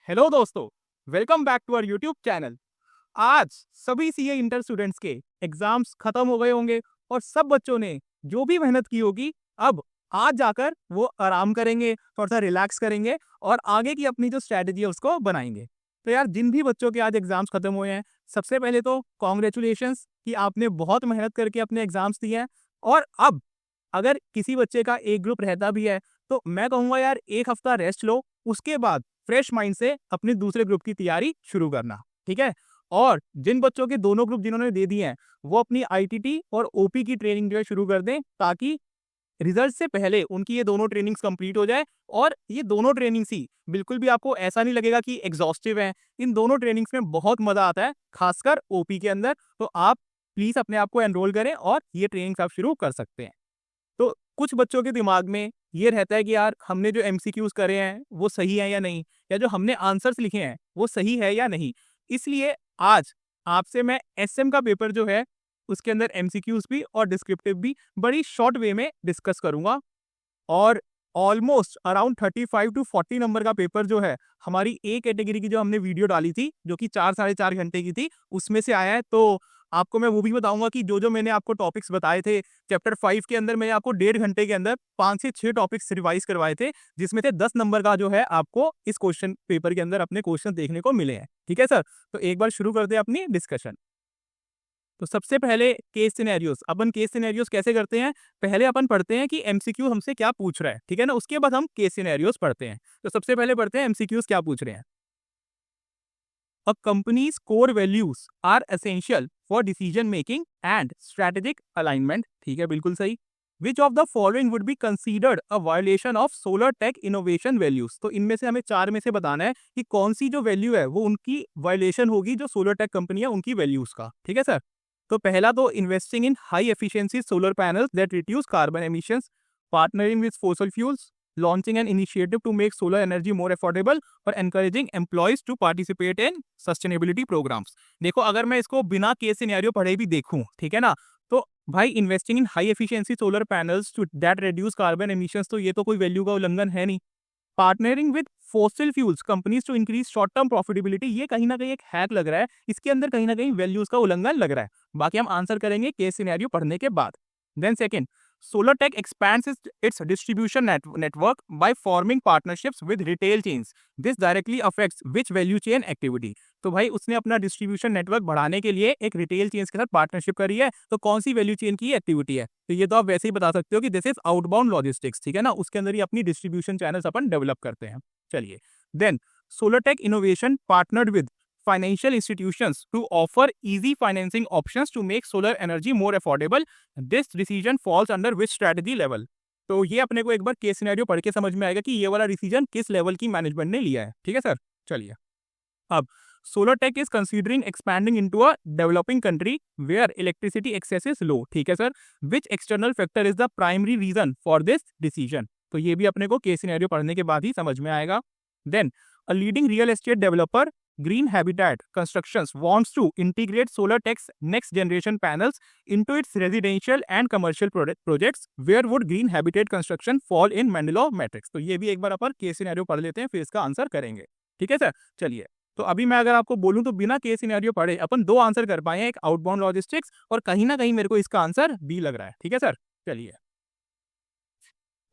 Hello दोस्तों, welcome back to our YouTube channel. आज सभी सीए इंटर स्टूडेंट्स के एग्जाम्स खत्म हो गए होंगे और सब बच्चों ने जो भी मेहनत की होगी, अब आज जाकर वो आराम करेंगे, थोड़ा सा रिलैक्स करेंगे और आगे की अपनी जो स्ट्रैटेजी है उसको बनाएंगे। तो यार, जिन भी बच्चों के आज एग्जाम्स खत्म हुए हैं, सबसे पहले तो कॉन्ग्रेचुलेशंस कि आपने बहुत मेहनत करके अपने एग्जाम्स दिए हैं। और अब अगर किसी बच्चे का एक ग्रुप रहता भी है, तो मैं कहूँगा यार, एक हफ्ता रेस्ट लो, उसके बाद फ्रेश माइंड से अपने दूसरे ग्रुप की तैयारी शुरू करना, ठीक है। और जिन बच्चों के दोनों ग्रुप जिन्होंने दे दिए हैं, वो अपनी आईटीटी और ओपी की ट्रेनिंग जो है शुरू कर दें, ताकि रिजल्ट से पहले उनकी ये दोनों ट्रेनिंग्स कंप्लीट हो जाए। और ये दोनों ट्रेनिंग्स ही बिल्कुल भी आपको ऐसा नहीं लगेगा कि एग्जॉस्टिव है। इन दोनों ट्रेनिंग्स में बहुत मजा आता है, खासकर ओपी के अंदर। तो आप प्लीज अपने आप को एनरोल करें और ये ट्रेनिंग्स आप शुरू कर सकते हैं। तो कुछ बच्चों के दिमाग में ये रहता है कि यार, हमने जो एमसीक्यूज करे हैं वो सही है या नहीं, या जो हमने आंसर्स लिखे हैं वो सही है या नहीं। इसलिए आज आपसे मैं एसएम का पेपर जो है, उसके अंदर एमसीक्यूज भी और डिस्क्रिप्टिव भी बड़ी शॉर्ट वे में डिस्कस करूंगा। और ऑलमोस्ट अराउंड 35 to 40 नंबर का पेपर जो है, हमारी ए कैटेगरी की जो हमने वीडियो डाली थी, जो कि 4 साढ़े 4 घंटे की थी, उसमें से आया है। तो आपको मैं वो भी बताऊंगा कि जो जो मैंने आपको टॉपिक्स बताए थे चैप्टर 5 के अंदर, मैंने आपको 1.5 घंटे के अंदर 5 से 6 टॉपिक्स रिवाइज करवाए थे, जिसमें से 10 नंबर का जो है आपको इस क्वेश्चन पेपर के अंदर अपने क्वेश्चन देखने को मिले हैं। ठीक है सर, तो एक बार शुरू करते हैं अपनी डिस्कशन। तो सबसे पहले केस सिनेरियोस। अपन केस सिनेरियोस कैसे करते हैं, पहले अपन पढ़ते हैं कि एमसीक्यू हमसे क्या पूछ रहा है, ठीक है ना। उसके बाद हम केस सिनेरियोस पढ़ते हैं। तो सबसे पहले पढ़ते हैं एमसीक्यूज क्या पूछ रहे हैं। A company's core values are essential for decision making and strategic alignment. ठीक है, बिल्कुल सही। Which of the following would be considered a violation of solar tech innovation values. तो इनमें से हमें 4 में से बताना है कि कौन सी जो वैल्यू है वो उनकी वायोलेशन होगी, जो सोलर टेक कंपनी है उनकी वैल्यूज का। ठीक है सर। तो पहला तो investing in high efficiency solar panels that reduce carbon emissions, partnering with fossil fuels, launching an initiative to make solar energy more affordable और encouraging employees to participate in sustainability programs। देखो, अगर मैं इसको बिना case scenario पढ़े भी देखूं, ठीक है ना, तो भाई investing in high efficiency solar panels to that reduce carbon emissions, तो ये तो कोई वैल्यू का उल्लंघन है नहीं। Partnering with fossil fuels companies to increase short term profitability, ये कहीं ना कहीं एक हैक लग रहा है, इसके अंदर कहीं ना कहीं वैल्यूज का उल्लंघन लग रहा है। बाकी हम आंसर करेंगे केस सिनेरियो पढ़ने के बाद। Then second, SolarTech expands its distribution network by forming partnerships with retail chains. This directly affects which value chain activity? तो भाई उसने अपना डिस्ट्रीब्यूशन नेटवर्क बढ़ाने के लिए एक रिटेल चेन्स के साथ पार्टनरशिप करी है, तो कौन सी वैल्यू चेन की एक्टिविटी है? तो ये तो आप वैसे ही बता सकते हो कि दिस इज आउटबाउंड लॉजिस्टिक्स, ठीक है ना। उसके अंदर ही अपनी डिस्ट्रीब्यूशन चैनल्स अपन डेवलप करते हैं। चलिए, then SolarTech innovation partnered with financial institutions to offer easy financing options to make solar energy more affordable. This decision falls under which strategy level? तो ये अपने को एक बार केस सिनेरियो पढ़ के समझ में आएगा कि ये वाला डिसीजन किस लेवल की मैनेजमेंट ने लिया है। ठीक है सर, चलिए। अब SolarTech is considering expanding into a developing country where electricity access is low। ठीक है sir, which external factor is the primary reason for this decision? तो ये भी अपने को केस सिनेरियो पढ़ने के बाद ही समझ में आएगा। Then a leading real estate developer Green Habitat Constructions wants to integrate SolarTech's next generation panels into its residential and commercial projects. Where would Green Habitat Construction fall in Mandela matrix? तो ये भी एक बार अपन case scenario पढ़ लेते हैं, फिर इसका answer करेंगे। ठीक है सर, चलिए। तो अभी मैं अगर आपको बोलूं तो बिना केस सिनेरियो पढ़े अपन 2 आंसर कर पाए हैं, एक आउटबाउंड लॉजिस्टिक्स और कहीं ना कहीं मेरे को इसका आंसर बी लग रहा है। ठीक है सर, चलिए।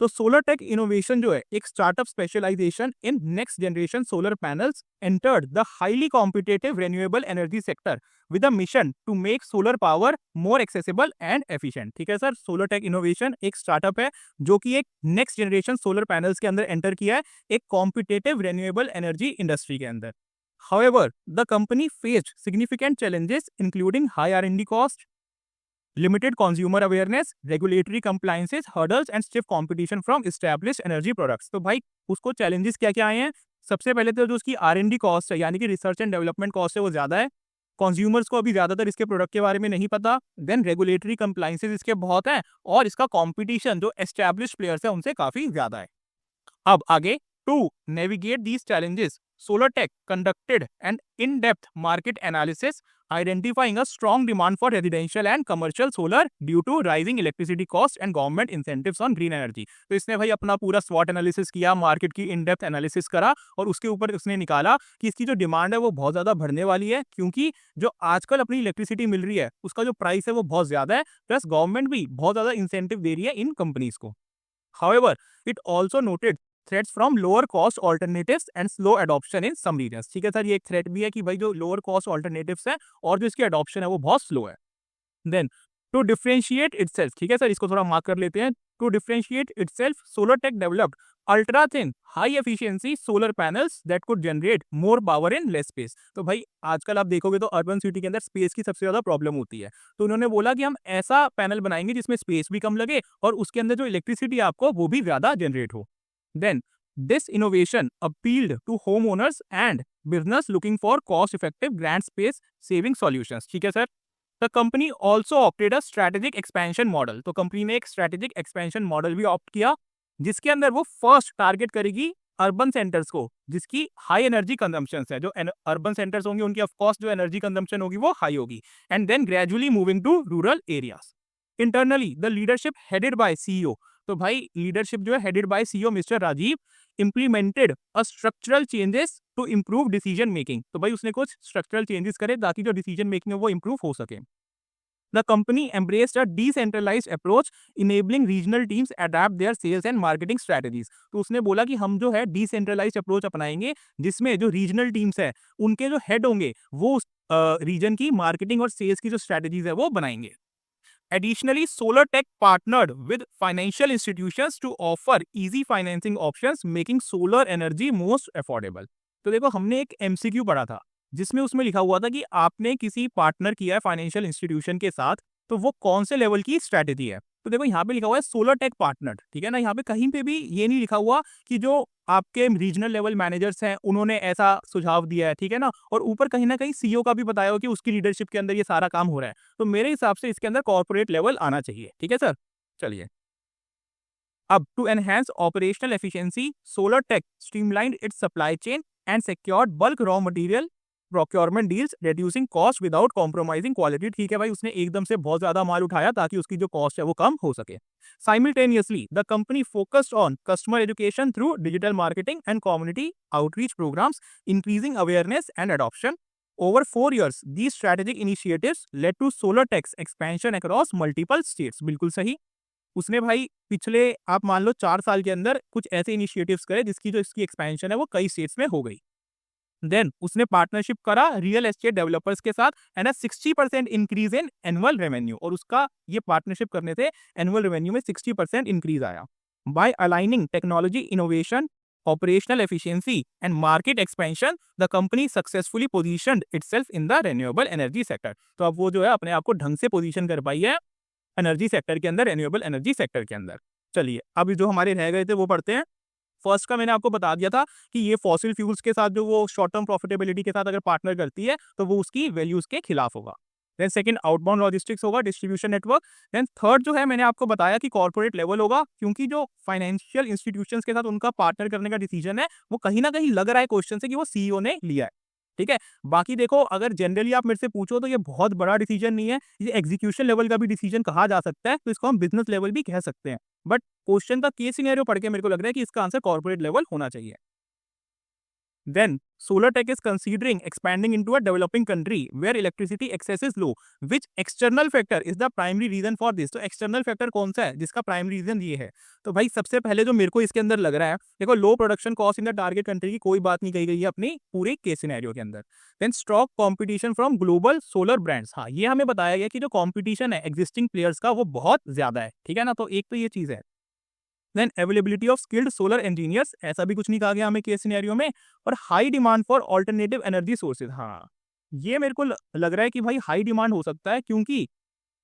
तो सोलर टेक इनोवेशन जो है एक startup specialisation in next generation solar panels entered the highly competitive renewable energy sector with a mission to make solar power more accessible and efficient. ठीक है सर, सोलर टेक इनोवेशन एक startup है जो कि एक नेक्स्ट जनरेशन सोलर पैनल्स के अंदर enter किया है, एक कॉम्पिटेटिव रिन्यूएबल एनर्जी इंडस्ट्री के अंदर। However, the company faced significant challenges including high R&D cost, limited consumer awareness, regulatory compliances, hurdles and stiff competition from established energy products। तो भाई उसको challenges क्या क्या आए हैं? सबसे पहले तो जो उसकी R&D कॉस्ट है, यानी कि रिसर्च एंड डेवलपमेंट कॉस्ट है, वो ज्यादा है। कंज्यूमर्स को अभी ज्यादातर इसके प्रोडक्ट के बारे में नहीं पता। देन रेगुलेटरी कंप्लाइंसेस इसके बहुत हैं, और इसका कंपटीशन जो एस्टैब्लिश्ड प्लेयर्स है उनसे काफी ज्यादा है। अब आगे, to navigate these challenges SolarTech conducted an in-depth market analysis identifying a strong demand for residential and commercial solar due to rising electricity cost and government incentives on green energy. तो इसने भाई अपना पूरा स्वॉट एनालिसिस किया, market की in depth analysis करा और उसके ऊपर उसने निकाला कि इसकी जो डिमांड है वो बहुत ज्यादा बढ़ने वाली है, क्योंकि जो आजकल अपनी इलेक्ट्रिसिटी मिल रही है उसका जो प्राइस है वो बहुत ज्यादा है, प्लस गवर्नमेंट भी बहुत ज्यादा इंसेंटिव दे रही है इन कंपनीज को। However, it also noted threats from lower cost alternatives and slow adoption in some regions। ठीक है सर, ये एक थ्रेट भी है कि भाई जो लोअर कॉस्ट ऑल्टरनेटिव्स है और जो इसकी अडॉप्शन है वो बहुत स्लो है। देन टू डिफरेंशिएट इटसेल्फ, ठीक है सर, इसको थोड़ा मार्क कर लेते हैं। To differentiate itself, solar tech developed ultra thin high efficiency solar panels that could generate more power in less space. तो भाई आजकल आप देखोगे तो अर्बन सिटी के अंदर स्पेस की सबसे ज्यादा प्रॉब्लम होती है, तो उन्होंने बोला कि हम ऐसा पैनल बनाएंगे जिसमें स्पेस भी कम लगे और उसके अंदर जो इलेक्ट्रिसिटी आपको वो भी ज्यादा जनरेट हो। Then this innovation appealed to home owners and business looking for cost effective grand space saving solutions. ठीक है sir. The company also opted a strategic expansion model. तो कंपनी ने एक स्ट्रेटेजिक एक्सपेंशन मॉडल भी opt किया जिसके अंदर वो फर्स्ट टारगेट करेगी अर्बन सेंटर्स को जिसकी हाई एनर्जी कंजम्पशन है। जो अर्बन सेंटर्स होंगे उनकी ऑफकोर्स जो एनर्जी कंजम्पशन होगी वो हाई होगी, and then gradually moving to rural areas. Internally the leadership headed by CEO. तो भाई लीडरशिप जो है headed by CEO mister Rajiv implemented a structural changes to improve decision making. तो भाई उसने कुछ स्ट्रक्चरल चेंजेस करे ताकि जो डिसीजन मेकिंग है वो इंप्रूव हो सके। The company embraced a decentralized approach, enabling regional teams adapt their sales and marketing strategies। तो उसने बोला कि हम जो है decentralized approach अपनाएंगे जिसमें जो regional teams है उनके जो head होंगे वो रीजन की मार्केटिंग और सेल्स की जो स्ट्रेटजीज है वो बनाएंगे। Additionally, SolarTech partnered with financial institutions to offer easy financing options, making solar energy most affordable। तो देखो हमने एक MCQ पढ़ा था जिसमें उसमें लिखा हुआ था कि आपने किसी पार्टनर किया है फाइनेंशियल इंस्टीट्यूशन के साथ तो वो कौन से लेवल की स्ट्रैटेजी है। तो देखो यहाँ पे लिखा हुआ है सोलर टेक पार्टनर, ठीक है ना। यहाँ पे कहीं पे भी ये नहीं लिखा हुआ कि जो आपके रीजनल लेवल मैनेजर्स हैं उन्होंने ऐसा सुझाव दिया है, ठीक है ना। और ऊपर कहीं ना कहीं सीईओ का भी बताया हो कि उसकी लीडरशिप के अंदर ये सारा काम हो रहा है। तो मेरे हिसाब से इसके अंदर कॉर्पोरेट लेवल आना चाहिए, ठीक है सर। चलिए अब to enhance operational efficiency solar tech streamlined its supply chain and secured bulk raw material procurement deals reducing cost without compromising quality. ठीक है भाई, उसने एकदम से बहुत ज्यादा माल उठाया ताकि उसकी जो कॉस्ट है वो कम हो सके। Simultaneously the company focused on customer education through digital marketing and community outreach programmes, increasing awareness and adoption. Over 4 years, these strategic initiatives led to SolarTech's expansion across multiple states। बिल्कुल सही। उसने भाई पिछले आप मान लो 4 साल के अंदर कुछ ऐसे इनिशिएटिव्स करे जिसकी जो इसकी एक्सपेंशन है वो कई स्टेट्स में हो गई। देन उसने पार्टनरशिप करा रियल एस्टेट डेवलपर्स के साथ and 60% increase in annual revenue. और उसका ये पार्टनरशिप करने से एनुअल रेवेन्यू में 60% इंक्रीज आया। By aligning technology innovation, operational efficiency and market expansion, the company successfully positioned itself in the renewable energy sector. तो अब वो जो है अपने आप को ढंग से पोजीशन कर पाई है एनर्जी सेक्टर के अंदर, रिन्यूएबल एनर्जी सेक्टर के अंदर। चलिए अब जो हमारे रह गए थे वो पढ़ते हैं। फर्स्ट का मैंने आपको बता दिया था कि ये फॉसिल फ्यूल्स के साथ जो वो शॉर्ट टर्म प्रॉफिटेबिलिटी के साथ अगर पार्टनर करती है तो वो उसकी वैल्यूज के खिलाफ होगा। देन सेकंड आउटबाउंड लॉजिस्टिक्स होगा, डिस्ट्रीब्यूशन नेटवर्क। देन थर्ड जो है मैंने आपको बताया कि कॉर्पोरेट लेवल होगा, क्योंकि जो फाइनेंशियल इंस्टीट्यूशंस के साथ उनका पार्टनर करने का डिसीजन है वो कहीं ना कहीं लग रहा है क्वेश्चन से कि वो सीईओ ने लिया है, ठीक है। बाकी देखो अगर जनरली आप मेरे से पूछो तो ये बहुत बड़ा डिसीजन नहीं है, ये एग्जीक्यूशन लेवल का भी डिसीजन कहा जा सकता है, तो इसको हम बिजनेस लेवल भी कह सकते हैं। बट क्वेश्चन का केस सिनेरियो पढ़ के मेरे को लग रहा है कि इसका आंसर कॉर्पोरेट लेवल होना चाहिए। Then, SolarTech is considering expanding into a developing country where electricity access is low. Which external factor is the primary reason for this? तो external factor कौन सा है जिसका primary reason ये है? तो भाई सबसे पहले जो मेरे को इसके अंदर लग रहा है, देखो low production cost in the target country की कोई बात नहीं कही गई है अपनी पूरे केस सिनेरियो के अंदर। Then strong competition from global solar brands. हाँ, ये हमें बताया गया कि जो कंपटीशन है एग्जिस्टिंग प्लेयर्स का वो बहुत ज्यादा है, ठीक है ना। तो एक तो ये चीज है। Then availability of skilled solar engineers, ऐसा भी कुछ नहीं कहा गया हमें केस सिनेरियो में। और high demand for alternative energy sources. हाँ, ये मेरे को लग रहा है कि भाई हाई डिमांड हो सकता है, क्योंकि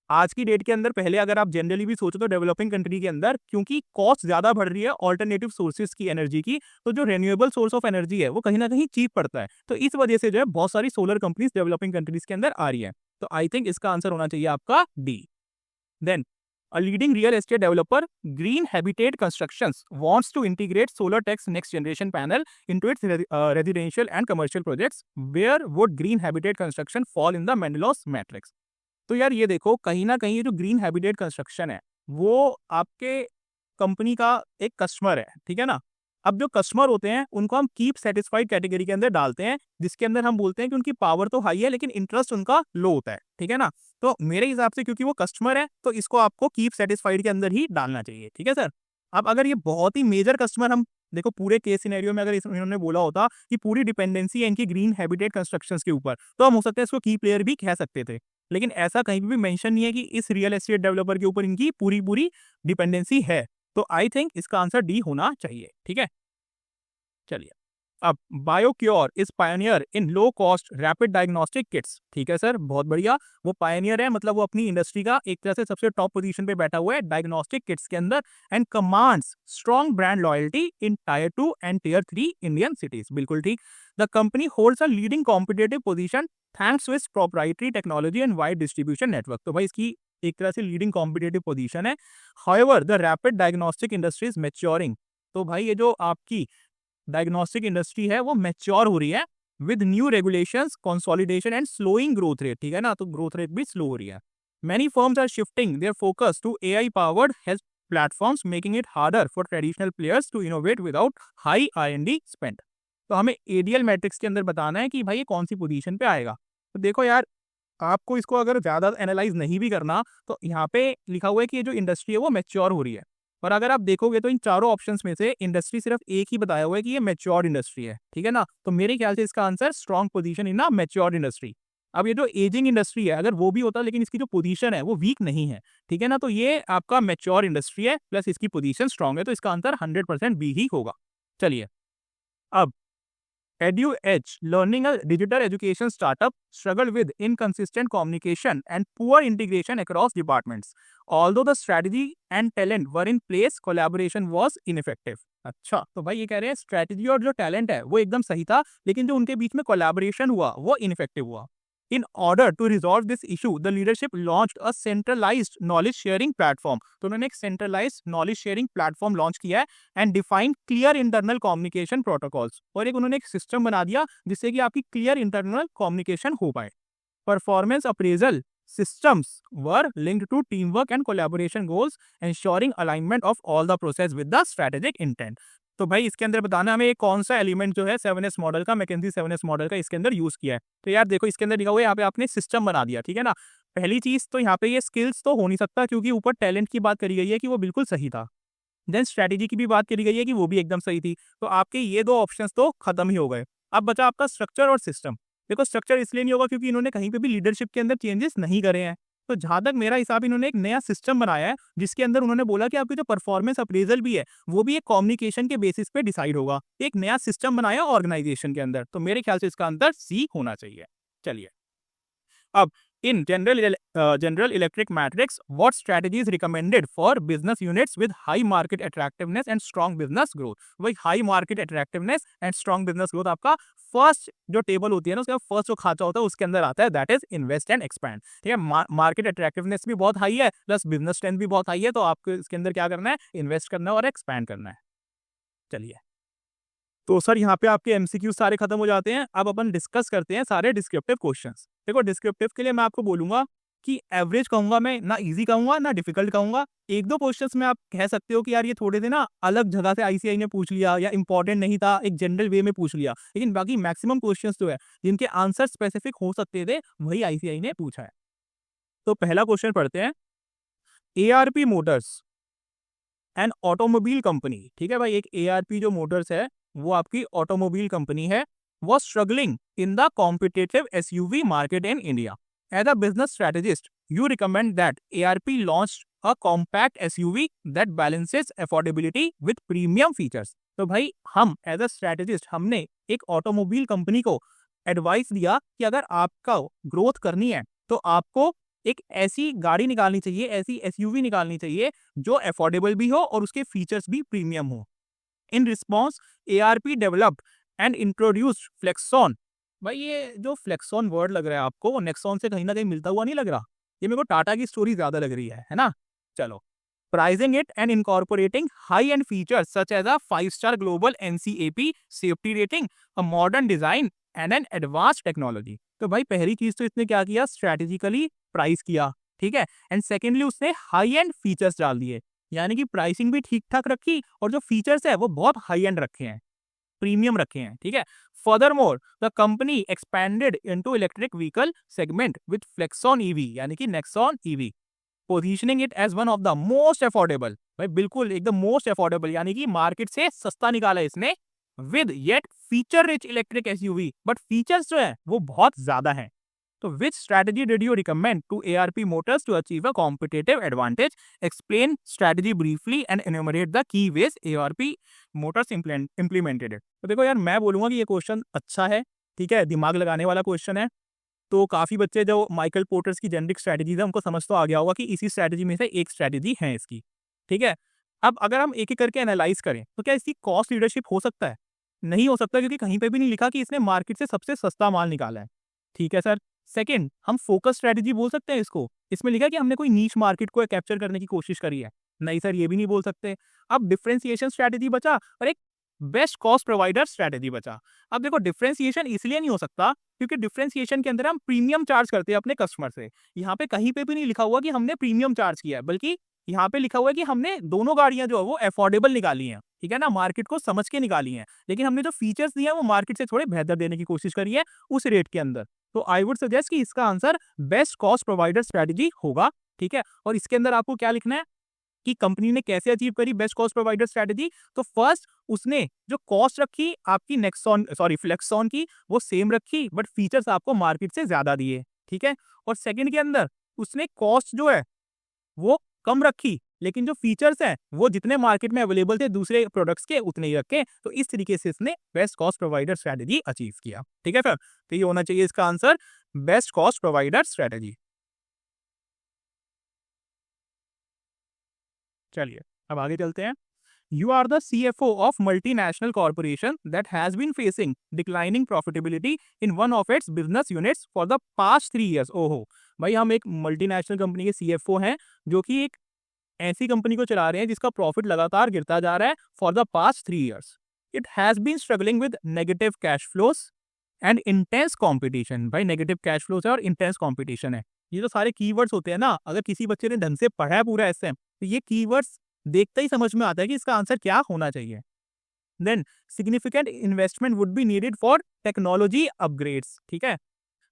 आज की डेट के अंदर पहले अगर आप जनरली भी सोचो तो डेवलपिंग कंट्री के अंदर क्योंकि कॉस्ट ज्यादा बढ़ रही है ऑल्टरनेटिव सोर्सेज की एनर्जी की, तो जो रेन्यूएबल सोर्स ऑफ एनर्जी है वो कहीं ना कहीं चीप पड़ता है। तो इस वजह से जो है बहुत सारी सोलर कंपनीज डेवलपिंग कंट्रीज के अंदर आ रही है। तो आई थिंक इसका आंसर होना चाहिए आपका D. Then A leading real estate developer, Green Habitat Constructions, wants to integrate SolarTech's next generation panel into its residential and commercial projects. Where would Green Habitat Construction fall in the Mendelow's matrix? तो यार ये देखो, कहीं ना कहीं ये जो green habitat construction है वो आपके कंपनी का एक कस्टमर है, ठीक है ना। अब जो कस्टमर होते हैं उनको हम कीप सेटिस्फाइड कैटेगरी के अंदर डालते हैं, जिसके अंदर हम बोलते हैं कि उनकी पावर तो हाई है लेकिन इंटरेस्ट उनका लो होता है, ठीक है ना। तो मेरे हिसाब से क्योंकि वो कस्टमर है तो इसको आपको कीप सेटिस्फाइड के अंदर ही डालना चाहिए, ठीक है सर। अब अगर ये बहुत ही मेजर कस्टमर, हम देखो पूरे केस सिनेरियो में अगर इन्होंने बोला होता कि पूरी डिपेंडेंसी है इनकी ग्रीन हैबिटेट कंस्ट्रक्शंस के ऊपर, तो हम हो सकता है इसको की प्लेयर भी कह सकते थे। लेकिन ऐसा कहीं भी मेंशन नहीं है कि इस रियल एस्टेट डेवलपर के ऊपर इनकी पूरी पूरी डिपेंडेंसी है। तो आई थिंक इसका आंसर डी होना चाहिए, ठीक है। चलिए, अब BioCure is pioneer in low cost rapid diagnostic kits, ठीक है सर, बहुत बढ़िया। वो पायनियर है, मतलब वो अपनी इंडस्ट्री का एक तरह से सबसे टॉप पोजीशन पे बैठा हुआ है डायग्नोस्टिक किट्स के अंदर, and commands strong brand loyalty in tier 2 and tier 3 Indian cities, बिल्कुल ठीक। The company holds a leading competitive position thanks to its proprietary technology and wide distribution network. तो भाई इसकी एक तरह से लीडिंग कॉम्पिटिटिव पोजीशन है। However the rapid diagnostic industry is maturing. तो भाई ये जो आपकी डायग्नोस्टिक इंडस्ट्री है वो मैच्योर हो रही है with new regulations, consolidation and slowing growth rate, ठीक है ना। तो ग्रोथ रेट भी स्लो हो रही है। Many firms are shifting their focus to AI powered health platforms, making it harder for traditional players to innovate without high R&D spend. तो हमें एडीएल मैट्रिक्स के अंदर बताना है कि भाई ये कौन सी पोजीशन पे आएगा। तो देखो यार, आपको इसको अगर ज़्यादा एनालाइज नहीं भी करना तो यहाँ पे लिखा हुआ है कि ये जो इंडस्ट्री है वो मैच्योर हो रही है। और अगर आप देखोगे तो इन चारों ऑप्शंस में से इंडस्ट्री सिर्फ एक ही बताया हुआ है कि ये मैच्योर इंडस्ट्री है, ठीक है ना। तो मेरे ख्याल से इसका answer strong position in a mature industry. अब ये जो एजिंग इंडस्ट्री है अगर वो भी होता लेकिन इसकी जो पोजीशन है वो वीक नहीं है, ठीक है ना, तो ये आपका मैच्योर इंडस्ट्री है प्लस इसकी पोजीशन स्ट्रॉन्ग है, तो इसका आंसर 100% बी ही होगा। चलिए, अब EduEdge, learning a digital education startup, struggled with inconsistent communication and poor integration across departments. Although the strategy and talent were in place, collaboration was ineffective. अच्छा, तो भाई ये कह रहे हैं स्ट्रैटेजी और जो टैलेंट है वो एकदम सही था लेकिन जो उनके बीच में कोलैबोरेशन हुआ वो इनफेक्टिव हुआ। In order to resolve this issue, the leadership launched a centralized knowledge sharing platform. तो उन्होंने एक centralized knowledge sharing platform launch किया है and defined clear internal communication protocols. और एक उन्होंने एक सिस्टम बना दिया जिससे कि आपकी clear internal communication हो पाए। Performance appraisal systems were linked to teamwork and collaboration goals, ensuring alignment of all the process with the strategic intent. तो भाई इसके अंदर बताना हमें कौन सा एलिमेंट जो है 7S मॉडल का, मैकेंजी 7S मॉडल का इसके अंदर यूज किया है। तो यार देखो इसके अंदर लिखा हुआ है यहाँ पे आपने सिस्टम बना दिया, ठीक है ना। पहली चीज तो यहाँ पे ये स्किल्स तो हो नहीं सकता क्योंकि ऊपर टैलेंट की बात करी गई है कि वो बिल्कुल सही था। देन स्ट्रैटेजी की भी बात करी गई है कि वो भी एकदम सही थी। तो आपके ये दो ऑप्शंस तो खत्म ही हो गए। अब बचा आपका स्ट्रक्चर और सिस्टम। देखो स्ट्रक्चर इसलिए नहीं होगा क्योंकि इन्होंने कहीं पे भी लीडरशिप के अंदर चेंजेस नहीं करे हैं। तो जहां तक मेरा हिसाब, इन्होंने एक नया सिस्टम बनाया है जिसके अंदर उन्होंने बोला कि आपकी जो परफॉर्मेंस अप्रेजल भी है वो भी एक कम्युनिकेशन के बेसिस पे डिसाइड होगा। एक नया सिस्टम बनाया ऑर्गेनाइजेशन के अंदर, तो मेरे ख्याल से इसका आंसर सी होना चाहिए। चलिए, अब in general electric matrix, what strategy is recommended for business units with high market attractiveness and strong business growth? वही high market attractiveness and strong business growth आपका फर्स्ट जो टेबल होती है ना, उसका फर्स्ट जो खाचा होता है उसके अंदर आता है, that is invest and expand, ठीक है। मार्केट अट्रैक्टिवनेस भी बहुत हाई है प्लस बिजनेस स्ट्रेंथ भी बहुत हाई है, तो आपको इसके अंदर क्या करना है, इन्वेस्ट करना है और एक्सपैंड करना है। चलिए, तो सर यहाँ पे आपके एमसीक्यू सारे खत्म हो जाते हैं। अब अपन डिस्कस करते हैं सारे डिस्क्रिप्टिव क्वेश्चंस। देखो डिस्क्रिप्टिव के लिए मैं आपको बोलूंगा कि एवरेज कहूंगा मैं, ना इजी कहूंगा ना डिफिकल्ट कहूंगा। एक दो क्वेश्चंस में आप कह सकते हो कि यार ये थोड़े से ना अलग जगह से आईसीआई ने पूछ लिया या इंपॉर्टेंट नहीं था, एक जनरल वे में पूछ लिया, लेकिन बाकी मैक्सिमम क्वेश्चंस जो है जिनके आंसर स्पेसिफिक हो सकते थे वही आईसीआई ने पूछा है। तो पहला क्वेश्चन पढ़ते हैं। ARP Motors and automobile company, ठीक है भाई, एक ARP जो मोटर्स है वो आपकी ऑटोमोबाइल कंपनी है, was struggling in the competitive SUV market in India. As a business strategist, you recommend that ARP launched a compact SUV that balances affordability with premium features. तो भाई हम as a strategist हमने एक automobile company को advice दिया कि अगर आपका ग्रोथ करनी है तो आपको एक ऐसी गाड़ी निकालनी चाहिए, ऐसी SUV निकालनी चाहिए जो अफोर्डेबल भी हो और उसके फीचर्स भी प्रीमियम हो। In response ARP developed and introduced Flexon. भाई ये जो फ्लेक्सॉन वर्ड लग रहा है आपको वो नेक्सॉन से कहीं ना कहीं मिलता हुआ नहीं लग रहा, ये मेरे को टाटा की स्टोरी ज्यादा लग रही है ना। चलो, pricing it and incorporating high-end features such as a 5-star global NCAP safety rating, a modern design and an advanced technology। तो भाई पहली चीज तो इसने क्या किया, स्ट्रेटेजिकली प्राइस किया, ठीक है, एंड सेकेंडली उसने हाई एंड फीचर्स डाल दिए, यानी कि प्राइसिंग भी ठीक ठाक रखी और जो फीचर्स है वो बहुत हाई एंड रखे हैं, प्रीमियम रखे हैं, ठीक है। Furthermore the company expanded into electric vehicle segment with Flexon EV यानी कि Nexon EV, positioning it as one of the most affordable, भाई बिल्कुल एकदम मोस्ट अफोर्डेबल यानी कि मार्केट से सस्ता निकाला इसने, with yet feature rich electric SUV, but features जो है वो बहुत ज्यादा हैं। तो which strategy did you recommend to ARP motors to achieve a competitive advantage, explain strategy briefly and enumerate the key ways ARP motors implemented it. तो देखो यार, मैं बोलूंगा कि ये क्वेश्चन अच्छा है, ठीक है, दिमाग लगाने वाला क्वेश्चन है। तो काफी बच्चे जो माइकल पोर्टर्स की जेनरिक स्ट्रेटजीज है उनको समझ तो आ गया होगा कि इसी स्ट्रेटजी में से एक स्ट्रेटजी है इसकी, ठीक है। अब अगर हम एक एक करके एनालाइज करें तो क्या इसकी कॉस्ट लीडरशिप हो सकता है? नहीं हो सकता, क्योंकि कहीं पे भी नहीं लिखा कि इसने मार्केट से सबसे सस्ता माल निकाला है, ठीक है सर। सेकंड, हम फोकस स्ट्रेटजी बोल सकते हैं इसको, इसमें लिखा है कि हमने कोई नीश मार्केट को कैप्चर करने की कोशिश करी है, नहीं सर ये भी नहीं बोल सकते। अब डिफरेंशिएशन स्ट्रेटजी बचा और एक बेस्ट कॉस्ट प्रोवाइडर स्ट्रेटजी बचा। अब देखो, डिफरेंशिएशन इसलिए नहीं हो सकता क्योंकि डिफरेंशिएशन के अंदर हम प्रीमियम चार्ज करते हैं अपने कस्टमर से, यहाँ पे कहीं पे भी नहीं लिखा हुआ कि हमने प्रीमियम चार्ज किया है, बल्कि यहाँ पे लिखा हुआ है कि हमने दोनों गाड़ियां जो है वो अफोर्डेबल निकाली हैं, ठीक है ना, मार्केट को समझ के निकाली हैं, लेकिन हमने जो फीचर्स दिए हैं वो मार्केट से थोड़े बेहतर देने की कोशिश करी है उस रेट के अंदर। तो आई वुड सजेस्ट कि इसका answer best cost provider strategy होगा, ठीक है। और इसके अंदर आपको क्या लिखना है कि कंपनी ने कैसे अचीव करी बेस्ट कॉस्ट प्रोवाइडर स्ट्रेटजी। तो फर्स्ट, उसने जो कॉस्ट रखी आपकी फ्लेक्सॉन की वो सेम रखी, बट फीचर्स आपको मार्केट से ज्यादा दिए, ठीक है। और सेकंड के अंदर उसने कॉस्ट जो है वो कम रखी, लेकिन जो फीचर्स हैं वो जितने मार्केट में अवेलेबल थे दूसरे प्रोडक्ट्स के उतने ही रखे। तो इस तरीके से इसने best cost provider strategy achieve किया, ठीक है सर। तो ये होना चाहिए इसका answer, best cost provider strategy. चलिए अब आगे चलते हैं। You are the CFO of multinational corporation that has been facing declining profitability in one of its business units for the past 3 years। ओहो भाई, हम एक मल्टीनेशनल कंपनी के CFO हैं जो कि एक ऐसी कंपनी को चला रहे हैं जिसका प्रॉफिट लगातार गिरता जा रहा है for the past 3 years। It has been struggling with negative cash flows and intense competition. भाई नेगेटिव कैश फ्लोस है और इंटेंस कॉम्पिटिशन है, ये जो सारे कीवर्ड्स होते हैं ना, अगर किसी बच्चे ने ढंग से पढ़ा है पूरा एसएम तो ये कीवर्ड्स देखते ही समझ में आता है कि इसका आंसर क्या होना चाहिए। Then significant investment would be needed for technology upgrades, ठीक है।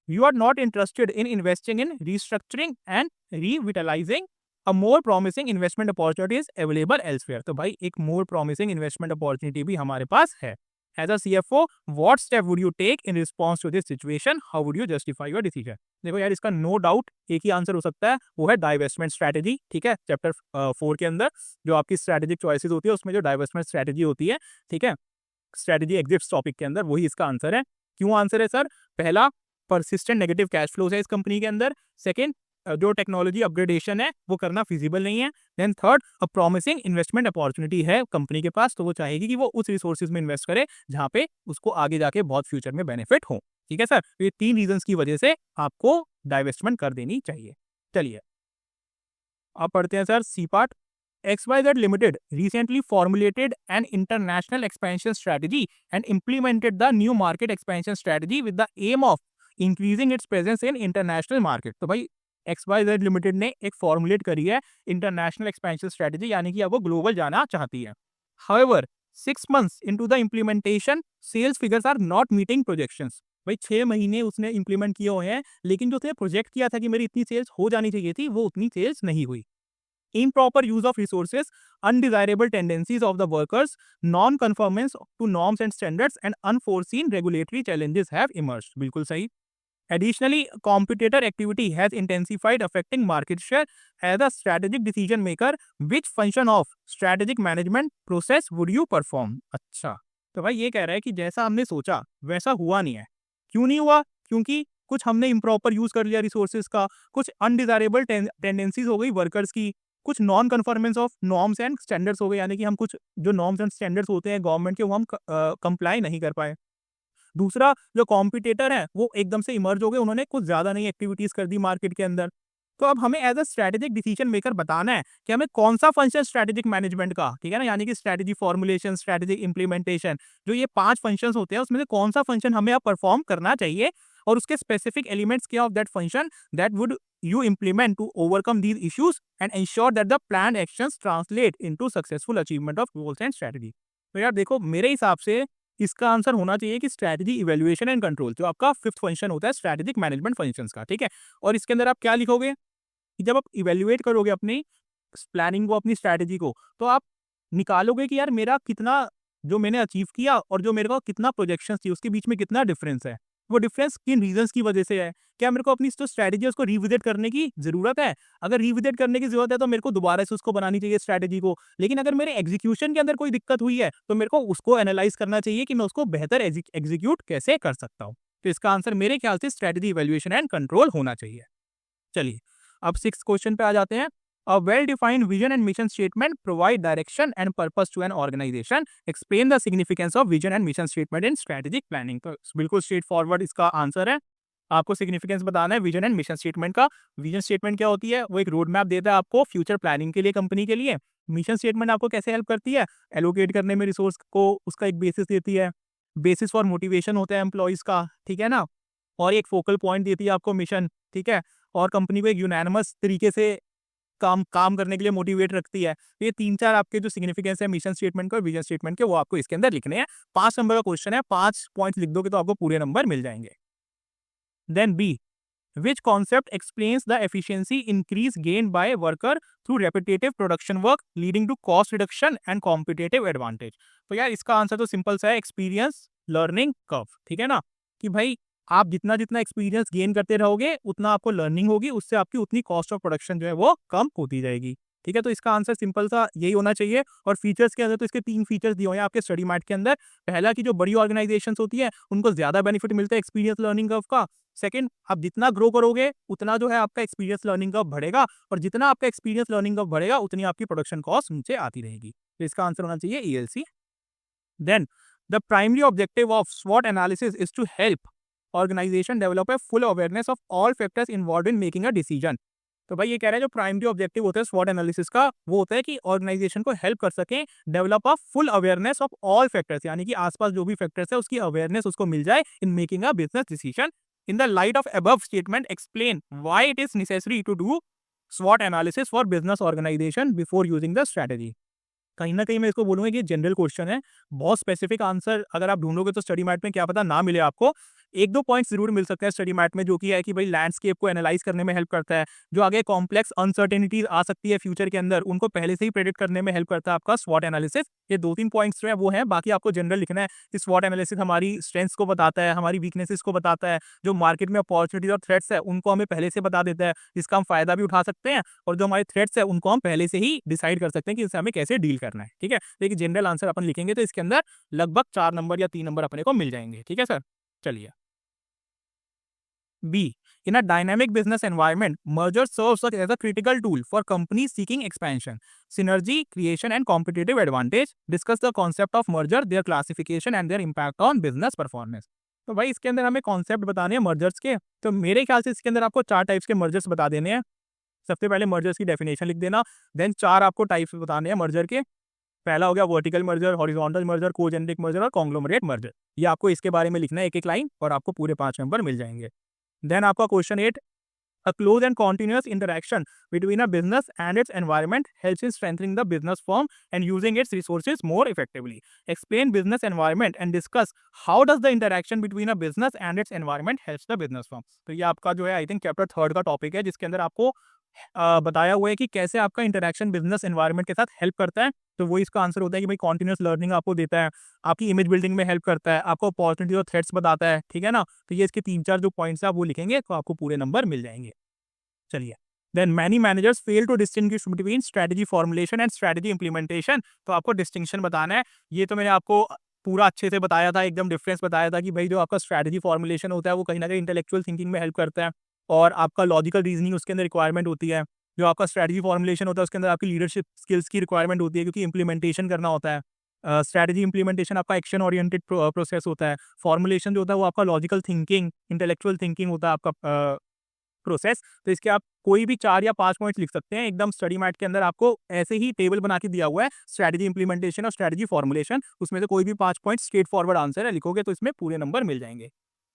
You are not interested in investing in restructuring and revitalizing a more promising investment opportunities available elsewhere. तो भाई एक मोर प्रॉमिसिंग इन्वेस्टमेंट अपॉर्चुनिटी भी हमारे पास है। As a CFO, what step would you take in response to this situation? How would you justify your decision? देखो यार, इसका no doubt एक ही आंसर हो सकता है, वो है डाइवेस्टमेंट स्ट्रेटजी, ठीक है। चैप्टर 4 के अंदर जो आपकी स्ट्रेटेजिक चॉइसेस होती है उसमें जो डाइवेस्टमेंट स्ट्रेटजी होती है, ठीक है, स्ट्रेटजी एग्जिट्स टॉपिक के अंदर, वही इसका आंसर है। क्यों आंसर है सर? पहला, परसिस्टेंट नेगेटिव कैश फ्लोज है इस कंपनी के अंदर। सेकेंड, जो टेक्नोलॉजी अपग्रेडेशन है वो करना फिजिबल नहीं है। Then third, a promising investment opportunity है कंपनी के पास, तो वो चाहेगी कि वो उस रिसोर्सेज में इन्वेस्ट करे जहां पे उसको आगे जाके बहुत फ्यूचर में बेनिफिट हो, ठीक है सर। तो ये 3 रीजंस की वजह से आपको डाइवेस्टमेंट कर देनी चाहिए। चलिए अब पढ़ते हैं sir C part. XYZ Limited recently formulated an international expansion strategy and implemented the new market expansion strategy with the aim of increasing its presence in international market। तो भाई XYZ लिमिटेड ने एक फॉर्मुलेट करी है international expansion strategy, यानी कि अब वो ग्लोबल जाना चाहती है। However, 6 months into the implementation, sales figures are not meeting projections। भाई 6 महीने उसने इंप्लीमेंट किए हुए हैं, लेकिन जो उसने प्रोजेक्ट किया था कि मेरी इतनी सेल्स हो जानी चाहिए थी, वो उतनी सेल्स नहीं हुई। Improper use of resources, undesirable tendencies of the workers, non-conformance to norms and standards, and unforeseen regulatory challenges have emerged। बिल्कुल सही। Additionally, competitor activity has intensified, affecting market share as a strategic decision maker। Which function of strategic management process would you perform? अच्छा, तो भाई ये कह रहा है कि जैसा हमने सोचा वैसा हुआ नहीं है। क्यों नहीं हुआ? क्योंकि कुछ हमने इम्प्रॉपर यूज कर लिया रिसोर्सेज का, कुछ अनडिजायरेबल टेंडेंसीज हो गई वर्कर्स की, कुछ non conformance of norms and standards हो गए, यानी कि हम कुछ जो नॉर्म्स एंड स्टैंडर्ड्स होते हैं गवर्नमेंट के वो हम कंप्लाई नहीं कर पाए। दूसरा, जो कॉम्पिटिटर है वो एकदम से इमर्ज हो गए, उन्होंने कुछ ज्यादा नई एक्टिविटीज कर दी मार्केट के अंदर। तो अब हमें as a strategic decision maker बताना है कि हमें कौन सा फंक्शन स्ट्रेटेजिक मैनेजमेंट का, ठीक है ना, यानी कि स्ट्रेटेजी फॉर्मुलेशन, स्ट्रेटेजिक इंप्लीमेंटेशन, जो ये 5 फंक्शंस होते हैं उसमें से कौन सा फंक्शन हमें अब परफॉर्म करना चाहिए और उसके स्पेसिफिक एलिमेंट्स क्या of that function that would you implement to overcome these issues and ensure that the planned actions translate into successful achievement of goals and strategy। तो यार देखो, मेरे हिसाब से इसका आंसर होना चाहिए कि स्ट्रैटेजी इवैल्यूएशन एंड कंट्रोल, जो आपका 5th फंक्शन होता है स्ट्रैटेजिक मैनेजमेंट फंक्शंस का, ठीक है। और इसके अंदर आप क्या लिखोगे कि जब आप इवैल्यूएट करोगे अपनी प्लानिंग को, अपनी स्ट्रैटेजी को, तो आप निकालोगे कि यार मेरा कितना, जो मैंने अचीव किया और जो मेरे को कितना प्रोजेक्शंस थी उसके बीच में कितना डिफरेंस है। वो डिफरेंस किन रीजंस की वजह से है, क्या मेरे को अपनी जो स्ट्रैटेजी है उसको रिविजिट करने की जरूरत है। अगर रिविजिट करने की जरूरत है तो मेरे को दोबारा से उसको बनानी चाहिए स्ट्रैटेजी को। लेकिन अगर मेरे एग्जीक्यूशन के अंदर कोई दिक्कत हुई है तो मेरे को उसको एनालाइज करना चाहिए कि मैं उसको बेहतर एग्जीक्यूट कैसे कर सकता हूँ। तो इसका आंसर मेरे ख्याल से स्ट्रैटेजी इवैल्यूएशन एंड कंट्रोल होना चाहिए। चलिए अब 6th क्वेश्चन पे आ जाते हैं। A well-defined vision and mission statement provide direction and purpose to an organization. Explain the significance of vision and mission statement in strategic planning। तो बिल्कुल स्ट्रेट फॉरवर्ड इसका आंसर है। आपको सिग्निफिकेंस बताना है विजन एंड मिशन स्टेटमेंट का। Vision statement क्या होती है, वो एक रोड मैप देता है आपको फ्यूचर प्लानिंग के लिए, कंपनी के लिए। मिशन स्टेटमेंट आपको कैसे हेल्प करती है, एलोकेट करने में रिसोर्स को, उसका एक बेसिस देती है, बेसिस फॉर मोटिवेशन होता है एम्प्लॉयज का, ठीक है ना, और एक फोकल पॉइंट देती है आपको मिशन, ठीक है, और कंपनी को एक यूनानिमस तरीके से काम करने के लिए मोटिवेट रखती है। ये 3-4 आपके जो सिग्निफिकेंस है मिशन स्टेटमेंट के और विजन स्टेटमेंट के, वो आपको इसके अंदर लिखने हैं। 5 नंबर का क्वेश्चन है, 5 पॉइंट लिख दोगे तो आपको पूरे नंबर मिल जाएंगे। Then B, which concept explains the efficiency increase gained by a worker through repetitive production work leading to cost reduction and competitive advantage। तो यार इसका आंसर तो सिंपल सा है, एक्सपीरियंस लर्निंग कर्व, ठीक है ना, कि भाई आप जितना जितना एक्सपीरियंस गेन करते रहोगे उतना आपको लर्निंग होगी, उससे आपकी उतनी कॉस्ट ऑफ प्रोडक्शन जो है वो कम होती जाएगी, ठीक है। तो इसका आंसर सिंपल सा यही होना चाहिए। और फीचर्स के अंदर तो इसके 3 फीचर्स दिए हुए हैं आपके स्टडी मैट के अंदर। पहला कि जो बड़ी ऑर्गेनाइजेशंस होती है उनको ज्यादा बेनिफिट मिलता है एक्सपीरियंस लर्निंग कर्व का। सेकंड, आप जितना ग्रो करोगे उतना जो है आपका एक्सपीरियंस लर्निंग कर्व बढ़ेगा, और जितना आपका एक्सपीरियंस लर्निंग कर्व बढ़ेगा उतनी आपकी प्रोडक्शन कॉस्ट नीचे आती रहेगी। तो इसका आंसर होना चाहिए ELC। Then the primary objective of SWOT analysis is to help organisation develop a full awareness of all factors involved in making a decision. तो भाई ये कह रहे हैं जो प्राइमरी ऑब्जेक्टिव होता है SWOT एनालिसिस का, वो होता है कि ऑर्गेनाइजेशन को हेल्प कर सके develop a full awareness of all factors, यानी कि आसपास जो भी फैक्टर्स है उसकी अवेयरनेस उसको मिल जाए in making a business decision. In the light of above statement explain why it is necessary to do SWOT analysis for business organisation before using the strategy. कहीं ना कहीं मैं इसको बोलूंगा कि जनरल क्वेश्चन है, बहुत स्पेसिफिक आंसर अगर आप ढूंढोगे तो स्टडी मैट में क्या पता ना मिले आपको। 1-2 पॉइंट्स जरूर मिल सकते हैं स्टडी मैट में, जो कि है कि भाई लैंडस्केप को एनालाइज करने में हेल्प करता है, जो आगे कॉम्प्लेक्स अनसर्टेनिटीज आ सकती है फ्यूचर के अंदर उनको पहले से ही प्रेडिक्ट करने में हेल्प करता है आपका SWOT एनालिसिस। ये 2-3 पॉइंट्स जो है वो हैं, बाकी आपको जनरल लिखना है कि SWOT एनालिसिस हमारी स्ट्रेंथ्स को बताता है, हमारी वीकनेसेस को बताता है, जो मार्केट में अपॉर्चुनिटीज और थ्रेट्स है उनको हमें पहले से बता देता है, जिसका हम फायदा भी उठा सकते हैं, और जो हमारे थ्रेट्स है उनको हम पहले से ही डिसाइड कर सकते हैं कि इससे हमें कैसे डील करना है, ठीक है। तो एक जनरल आंसर अपन लिखेंगे तो इसके अंदर लगभग 4 नंबर या 3 नंबर अपने को मिल जाएंगे, ठीक है सर। चलिए B, in a dynamic business environment, merger serves as a critical tool for companies seeking expansion, synergy, creation, and competitive advantage. Discuss the concept of merger, their classification, and their impact on business performance। तो भाई इसके अंदर हमें concept बताने हैं mergers के। तो मेरे ख्याल से इसके अंदर आपको 4 टाइप्स के मर्जर्स बता देने हैं। सबसे पहले मर्जर्स की डेफिनेशन लिख देना, देन 4 आपको टाइप्स बताने हैं मर्जर के। पहला हो गया vertical merger, horizontal merger, cogeneric merger और कॉन्ग्लोमरेट मर्जर। ये आपको इसके बारे में लिखना है एक एक लाइन, और आपको पूरे 5 नंबर मिल जाएंगे। देन आपका question 8, a close and continuous interaction between a business and its environment helps in strengthening the business firm and using its resources more effectively. Explain business environment and discuss how does the interaction between a business and its environment helps the business firm। तो ये आपका जो है I think chapter 3 का topic है, जिसके अंदर आपको बताया हुआ है कि कैसे आपका इंटरेक्शन बिजनेस एनवायरनमेंट के साथ हेल्प करता है। तो वो इसका आंसर होता है कि भाई कॉन्टिन्यूस लर्निंग आपको देता है, आपकी इमेज बिल्डिंग में हेल्प करता है, आपको अपॉर्चुनिटी और थ्रेट्स बताता है, ठीक है ना। तो ये इसके 3-4 जो पॉइंट्स है आप वो लिखेंगे तो आपको पूरे नंबर मिल जाएंगे। चलिए, then many managers fail to distinguish between strategy formulation and strategy implementation. तो आपको डिस्टिंक्शन बताना है। ये तो मैंने आपको पूरा अच्छे से बताया था, एकदम डिफरेंस बताया था कि भाई जो आपका स्ट्रेटजी फॉर्मुलेशन होता है वो कहीं ना कहीं इंटेलेक्चुअल थिंकिंग में हेल्प करता है, और आपका लॉजिकल रीजनिंग उसके अंदर रिक्वायरमेंट होती है। जो आपका स्ट्रेटजी फॉर्मुलेशन होता है उसके अंदर आपकी लीडरशिप स्किल्स की रिक्वायरमेंट होती है, क्योंकि इंप्लीमेंटेशन करना होता है। स्ट्रेटजी इंप्लीमेंटेशन आपका एक्शन ओरिएंटेड प्रोसेस होता है। फॉर्मुलेशन जो होता है वो आपका लॉजिकल थिंकिंग, इंटेलेक्चुअल थिंकिंग होता है आपका प्रोसेस। तो इसके आप कोई भी 4 या 5 पॉइंट्स लिख सकते हैं। एकदम स्टडी मैट के अंदर आपको ऐसे ही टेबल बना के दिया हुआ है, स्ट्रेटजी इंप्लीमेंटेशन और स्ट्रेटजी फॉर्मुलेशन, उसमें से कोई भी 5 पॉइंट स्ट्रेट फॉरवर्ड आंसर है, लिखोगे तो इसमें पूरे नंबर मिल जाएंगे।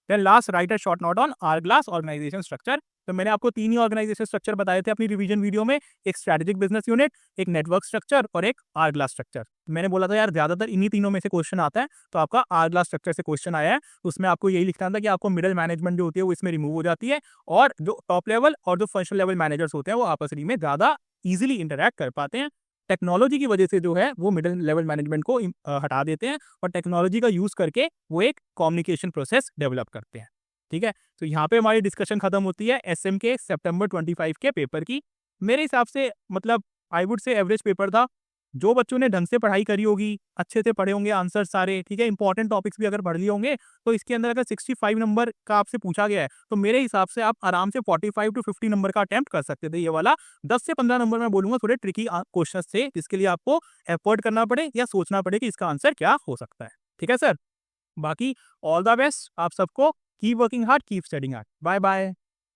Then last, write a short note on hourglass organisation structure. तो मैंने आपको 3 ही ऑर्गेनाइजेशन स्ट्रक्चर बताए थे अपनी रिवीजन वीडियो में, एक स्ट्रेटेजिक बिजनेस यूनिट, एक नेटवर्क स्ट्रक्चर और एक आवर-ग्लास स्ट्रक्चर। मैंने बोला था यार ज्यादातर इन्हीं तीनों में से क्वेश्चन आता है, तो आपका आवर-ग्लास स्ट्रक्चर से क्वेश्चन आया है। उसमें आपको यही लिखना था कि आपको मिडिल मैनेजमेंट जो होती है वो इसमें रिमूव हो जाती है, और जो टॉप लेवल और जो फंक्शनल लेवल मैनेजर्स होते हैं वो आपस में ज्यादा इजीली इंटरैक्ट कर पाते हैं। टेक्नोलॉजी की वजह से जो है वो मिडिल लेवल मैनेजमेंट को हटा देते हैं और टेक्नोलॉजी का यूज करके वो एक कम्युनिकेशन प्रोसेस डेवलप करते हैं। ठीक है, तो यहाँ पे हमारी डिस्कशन खत्म होती है एसएम के सितंबर 25 के पेपर की। मेरे हिसाब से मतलब I would say average paper था। जो बच्चों ने ढंग से पढ़ाई करी होगी, अच्छे से पढ़े होंगे आंसर सारे, ठीक है, इंपॉर्टेंट टॉपिक्स भी अगर पढ़ लिए होंगे, तो इसके अंदर अगर 65 नंबर का आपसे पूछा गया है तो मेरे हिसाब से आप आराम से 45 टू 50 नंबर का अटेम्प्ट कर सकते थे। ये वाला 10 से 15 नंबर मैं बोलूंगा थोड़े ट्रिकी क्वेश्चन थे, जिसके लिए आपको एफर्ट करना पड़े या सोचना पड़े कि इसका आंसर क्या हो सकता है। ठीक है सर, बाकी ऑल द बेस्ट आप सबको। Keep working hard, keep studying hard. Bye bye.